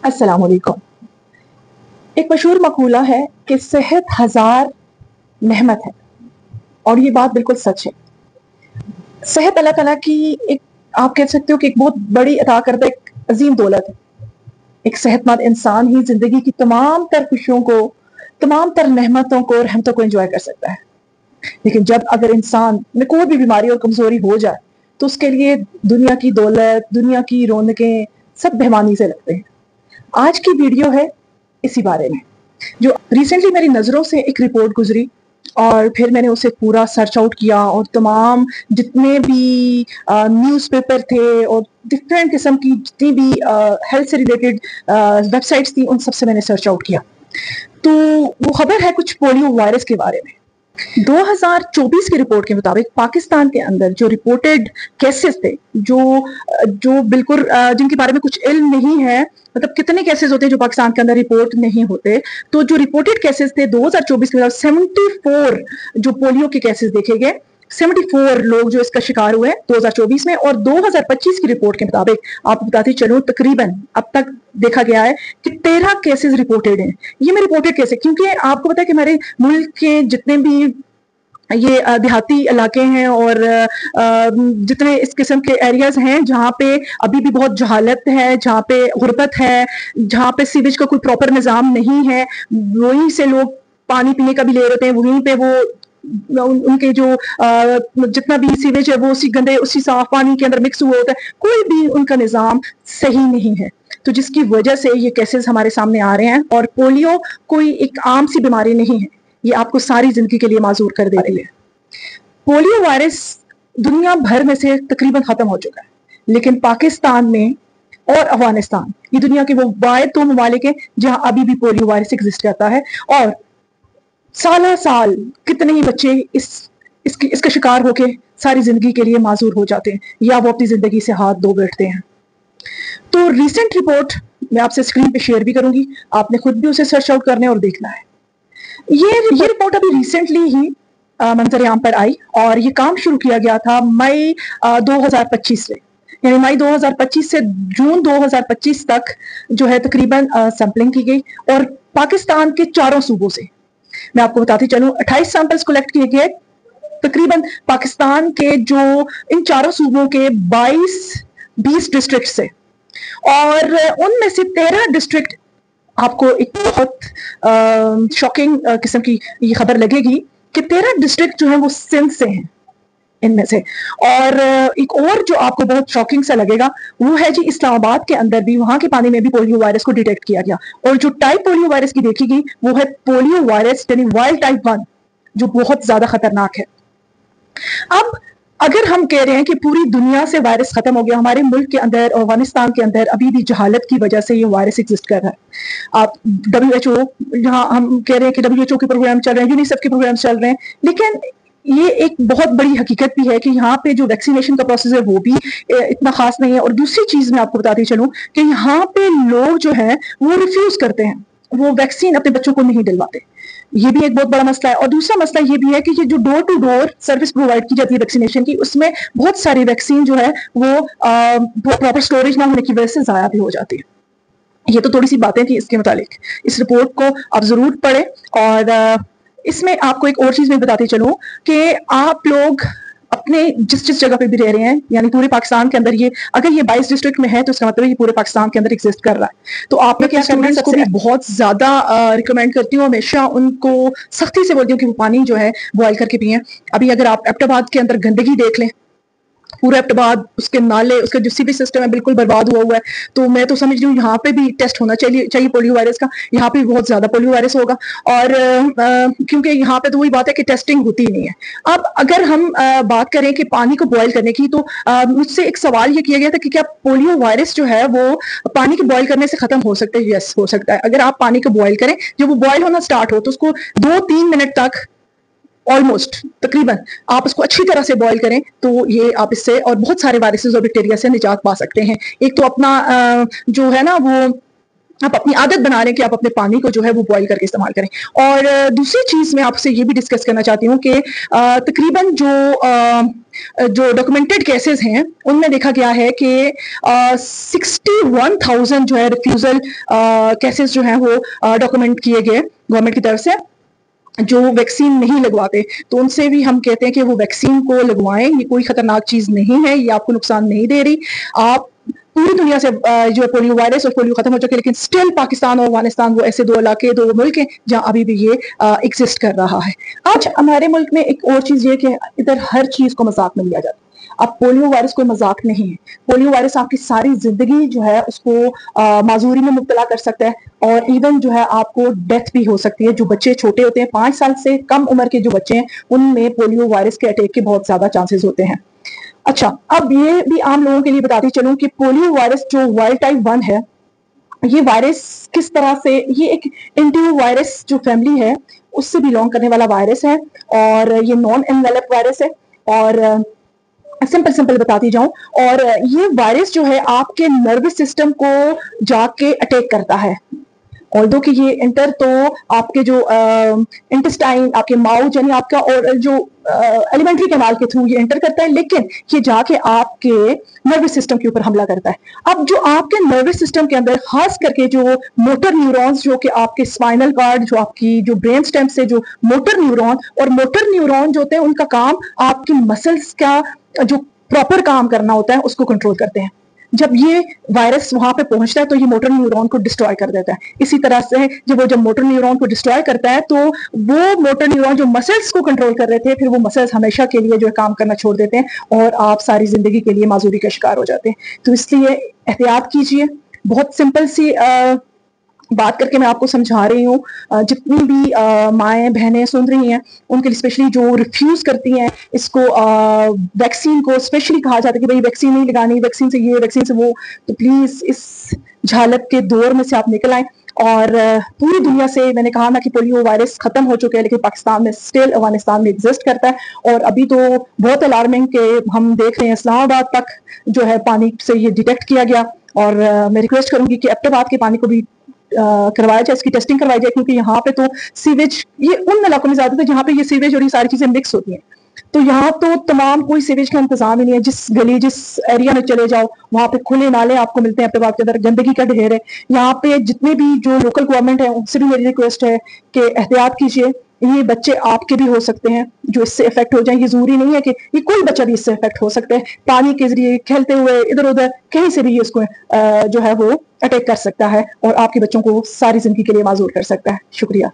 अस्सलाम वालेकुम। एक मशहूर मकूला है कि सेहत हजार नेमत है, और ये बात बिल्कुल सच है। सेहत अल्लाह ताला की एक, आप कह सकते हो कि एक बहुत बड़ी अता करता एक अजीम दौलत है। एक सेहतमंद इंसान ही जिंदगी की तमाम तर खुशियों को, तमाम तर नेमतों को, रहमतों को एंजॉय कर सकता है। लेकिन जब अगर इंसान में कोई भी बीमारी और कमजोरी हो जाए तो उसके लिए दुनिया की दौलत, दुनिया की रौनकें सब बेमानी से लगते हैं। आज की वीडियो है इसी बारे में, जो रिसेंटली मेरी नज़रों से एक रिपोर्ट गुजरी और फिर मैंने उसे पूरा सर्च आउट किया और तमाम जितने भी न्यूज़पेपर थे और डिफरेंट किस्म की जितनी भी हेल्थ से रिलेटेड वेबसाइट्स थी, उन सब से मैंने सर्च आउट किया। तो वो खबर है कुछ पोलियो वायरस के बारे में। 2024 की रिपोर्ट के मुताबिक पाकिस्तान के अंदर जो रिपोर्टेड केसेस थे, जो बिल्कुल जिनके बारे में कुछ इल्म नहीं है, मतलब कितने केसेस होते हैं जो पाकिस्तान के अंदर रिपोर्ट नहीं होते, तो जो रिपोर्टेड केसेस थे 2024 के मुताबिक 74 जो पोलियो के केसेस देखे गए, 74 लोग जो इसका शिकार हुए 2024 में। और 2025 की रिपोर्ट के मुताबिक आपको बताती चलूं, तकरीबन अब तक देखा गया है कि 13 केसेस रिपोर्टेड हैं। ये मैं रिपोर्टेड केसेस, क्योंकि आपको पता है कि हमारे मुल्क के जितने भी ये देहाती इलाके हैं और जितने इस किस्म के एरियाज हैं जहाँ पे अभी भी बहुत जहालत है, जहाँ पे गुर्बत है, जहाँ पे सीवेज का कोई प्रॉपर निज़ाम नहीं है, वहीं से लोग पानी पीने का भी ले रहे हैं, वहीं पे वो उनके जो जितना भी सीवेज है वो उसी गंदे, उसी साफ पानी के अंदर मिक्स हुआ होता है। कोई भी उनका निज़ाम सही नहीं है, तो जिसकी वजह से ये केसेस हमारे सामने आ रहे हैं। और पोलियो कोई एक आम सी बीमारी नहीं है, ये आपको सारी जिंदगी के लिए माजूर कर देती है। पोलियो वायरस दुनिया भर में से तकरीबन खत्म हो चुका है, लेकिन पाकिस्तान में और अफगानिस्तान, ये दुनिया के वो वाहिद दो ममालिक हैं जहां अभी भी पोलियो वायरस एग्जिस्ट करता है। और साल साल कितने ही बच्चे इसका शिकार होके सारी जिंदगी के लिए माजूर हो जाते हैं, या वो अपनी जिंदगी से हाथ धो बैठते हैं। तो रिसेंट रिपोर्ट मैं आपसे स्क्रीन पे शेयर भी करूंगी, आपने खुद भी उसे सर्च आउट करना है और देखना है। ये रिपोर्ट अभी रिसेंटली ही मंजर आम पर आई और ये काम शुरू किया गया था मई 2025 से, यानी मई 2025 से जून 2025 तक जो है तकरीबन सैंपलिंग की गई। और पाकिस्तान के चारों सूबों से मैं आपको बताती चलूं 28 सैंपल्स कलेक्ट किए गए, तकरीबन पाकिस्तान के जो इन चारों सूबों के 20 डिस्ट्रिक्ट से, और उनमें से 13 डिस्ट्रिक्ट, आपको एक बहुत शॉकिंग किस्म की ये खबर लगेगी कि 13 डिस्ट्रिक्ट जो है वो सिंध से हैं इनमें से। और एक और जो आपको बहुत शॉकिंग सा लगेगा वो है जी, इस्लामाबाद के अंदर भी, वहां के पानी में भी पोलियो वायरस को डिटेक्ट किया गया। और जो टाइप पोलियो वायरस की देखी गई वो है पोलियो वायरस यानी वाइल्ड टाइप 1, जो बहुत ज्यादा खतरनाक है। अब अगर हम कह रहे हैं कि पूरी दुनिया से वायरस खत्म हो गया, हमारे मुल्क के अंदर और अफगानिस्तान के अंदर अभी भी जहालत की वजह से ये वायरस एग्जिस्ट कर रहा है। आप WHO, जहां हम कह रहे हैं कि WHO के प्रोग्राम चल रहे हैं, यूनिसेफ के प्रोग्राम चल रहे हैं, लेकिन ये एक बहुत बड़ी हकीकत भी है कि यहाँ पे जो वैक्सीनेशन का प्रोसेस है वो भी इतना खास नहीं है। और दूसरी चीज मैं आपको बताती चलूं कि यहाँ पे लोग जो है वो रिफ्यूज करते हैं, वो वैक्सीन अपने बच्चों को नहीं दिलवाते। ये भी एक बहुत बड़ा मसला है। और दूसरा मसला ये भी है कि ये जो door to door service provide की जाती है वैक्सीनेशन की, उसमें बहुत सारी वैक्सीन जो है वो प्रॉपर स्टोरेज ना होने की वजह से जाया भी हो जाती है। ये तो थोड़ी सी बातें थी इसके मुतालिक। इस रिपोर्ट को आप जरूर पढ़ें। और इसमें आपको एक और चीज मैं बताती चलूं कि आप लोग अपने जिस जगह पे भी रह रहे हैं, यानी पूरे पाकिस्तान के अंदर, ये अगर ये 22 डिस्ट्रिक्ट में है तो इसका मतलब ये पूरे पाकिस्तान के अंदर एग्जिस्ट कर रहा है। तो आप लोग स्टूडेंट्स को भी बहुत ज्यादा रिकमेंड करती हूँ, हमेशा उनको सख्ती से बोलती हूँ कि वो पानी जो है बॉयल करके पिए। अभी अगर आप एबटाबाद के अंदर गंदगी देख लें, पूरा एबटाबाद, उसके नाले, उसका जो सीवेज सिस्टम है बिल्कुल बर्बाद हुआ हुआ है। तो मैं तो समझ रही हूँ यहाँ पे भी टेस्ट होना चाहिए पोलियो वायरस का। यहाँ पे बहुत ज्यादा पोलियो वायरस होगा, और क्योंकि यहाँ पे तो वही बात है कि टेस्टिंग होती ही नहीं है। अब अगर हम बात करें कि पानी को बॉयल करने की, तो मुझसे एक सवाल ये किया गया था कि क्या पोलियो वायरस जो है वो पानी को बॉयल करने से खत्म हो सकता है? यस, हो सकता है। अगर आप पानी को बॉयल करें, जब वो बॉयल होना स्टार्ट हो तो उसको 2-3 मिनट तक ऑलमोस्ट तकरीबन आप उसको अच्छी तरह से बॉईल करें, तो ये आप इससे और बहुत सारे वायरसेस और बैक्टीरिया से निजात पा सकते हैं। एक तो अपना जो है ना वो آپ اپنی عادت بنا لیں کہ آپ اپنے پانی کو جو ہے وہ بوائل کر کے استعمال کریں. اور دوسری چیز میں آپ سے یہ بھی ڈسکس کرنا چاہتی ہوں کہ تقریباً جو ڈاکومنٹڈ کیسز ہیں ان میں دیکھا گیا ہے کہ 61,000 جو ہے ریفیوزل کیسز جو ہیں وہ ڈاکومنٹ کیے گئے گورنمنٹ کی طرف سے جو ویکسین نہیں لگواتے. تو ان سے بھی ہم کہتے ہیں کہ وہ ویکسین کو لگوائیں, یہ کوئی خطرناک چیز نہیں ہے, یہ آپ کو نقصان نہیں دے رہی. آپ پوری دنیا سے جو ہے پولیو وائرس اور پولیو ختم ہو چکے, لیکن اسٹل پاکستان اور افغانستان وہ ایسے دو علاقے, دو ملک ہیں جہاں ابھی بھی یہ ایگزسٹ کر رہا ہے. آج ہمارے ملک میں ایک اور چیز یہ کہ ادھر ہر چیز کو مذاق میں لیا جاتا ہے. اب پولیو وائرس کوئی مذاق نہیں ہے. پولیو وائرس آپ کی ساری زندگی جو ہے اس کو معذوری میں مبتلا کر سکتا ہے, اور ایون جو ہے آپ کو ڈیتھ بھی ہو سکتی ہے. جو بچے چھوٹے ہوتے ہیں, 5 سال سے کم عمر کے جو بچے ہیں, ان میں پولیو وائرس کے اٹیک کے بہت زیادہ چانسز ہوتے ہیں. اچھا, اب یہ بھی عام لوگوں کے لیے بتاتی چلوں کہ پولیو وائرس جو وائلڈ ٹائپ 1 ہے, یہ وائرس کس طرح سے, یہ ایک انٹیو وائرس جو فیملی ہے اس سے بلونگ کرنے والا وائرس ہے, اور یہ نان انویلپ وائرس ہے. اور سمپل بتاتی جاؤں, اور یہ وائرس جو ہے آپ کے نروس سسٹم کو جا کے اٹیک کرتا ہے. آلدو کہ یہ انٹر تو آپ کے جو انٹسٹائن, آپ کے ماؤتھ, یعنی آپ کا اور جو ایلیمنٹری کینال کے تھرو یہ انٹر کرتا ہے, لیکن یہ جا کے آپ کے نروس سسٹم کے اوپر حملہ کرتا ہے. اب جو آپ کے نروس سسٹم کے اندر خاص کر کے جو موٹر نیورونز, جو کہ آپ کے اسپائنل کارڈ, جو آپ کی جو برین اسٹیم سے جو موٹر نیورون, اور موٹر نیورون جو ہوتے ہیں ان کا کام آپ کی مسلس کا جو پراپر کام کرنا ہوتا ہے اس کو کنٹرول کرتے ہیں. جب یہ وائرس وہاں پہ پہنچتا ہے تو یہ موٹر نیورون کو ڈسٹروائے کر دیتا ہے. اسی طرح سے جب موٹر نیورون کو ڈسٹروائے کرتا ہے تو وہ موٹر نیورون جو مسلس کو کنٹرول کر رہے تھے, پھر وہ مسلس ہمیشہ کے لیے جو ہے کام کرنا چھوڑ دیتے ہیں, اور آپ ساری زندگی کے لیے معذوری کا شکار ہو جاتے ہیں. تو اس لیے احتیاط کیجیے. بہت سمپل سی بات کر کے میں آپ کو سمجھا رہی ہوں. جتنی بھی مائیں بہنیں سن رہی ہیں ان کے لیے اسپیشلی جو ریفیوز کرتی ہیں اس کو, ویکسین کو اسپیشلی کہا جاتا ہے کہ بھائی ویکسین نہیں لگانی, ویکسین سے یہ, ویکسین سے وہ, تو پلیز اس جھالت کے دور میں سے آپ نکل آئیں. اور پوری دنیا سے میں نے کہا نا کہ پولیو وائرس ختم ہو چکے ہیں, لیکن پاکستان میں اسٹل, افغانستان میں ایگزسٹ کرتا ہے. اور ابھی تو بہت الارمنگ کہ ہم دیکھ رہے ہیں اسلام آباد تک جو ہے پانی سے یہ ڈیٹیکٹ کیا گیا. اور میں ریکویسٹ کروں گی کہ ایبٹاباد کے پانی کو بھی کروایا جائے, اس کی ٹیسٹنگ کروائی جائے, کیونکہ یہاں پہ تو سیویج, یہ ان علاقوں میں زیادہ تر جہاں پہ یہ سیویج اور یہ ساری چیزیں مکس ہوتی ہیں. تو یہاں تو تمام کوئی سیویج کا انتظام ہی نہیں ہے. جس گلی, جس ایریا میں چلے جاؤ وہاں پہ کھلے نالے آپ کو ملتے ہیں. ایبٹاباد کے اندر گندگی کا ڈھیر ہے. یہاں پہ جتنے بھی جو لوکل گورنمنٹ ہے ان سے بھی میری ریکویسٹ ہے کہ احتیاط کیجیے. یہ بچے آپ کے بھی ہو سکتے ہیں جو اس سے افیکٹ ہو جائیں. یہ ضروری نہیں ہے کہ یہ کوئی بچہ بھی اس سے افیکٹ ہو سکتا ہے. پانی کے ذریعے کھیلتے ہوئے ادھر ادھر کہیں سے بھی اس کو جو ہے وہ اٹیک کر سکتا ہے, اور آپ کے بچوں کو ساری زندگی کے لیے معذور کر سکتا ہے. شکریہ.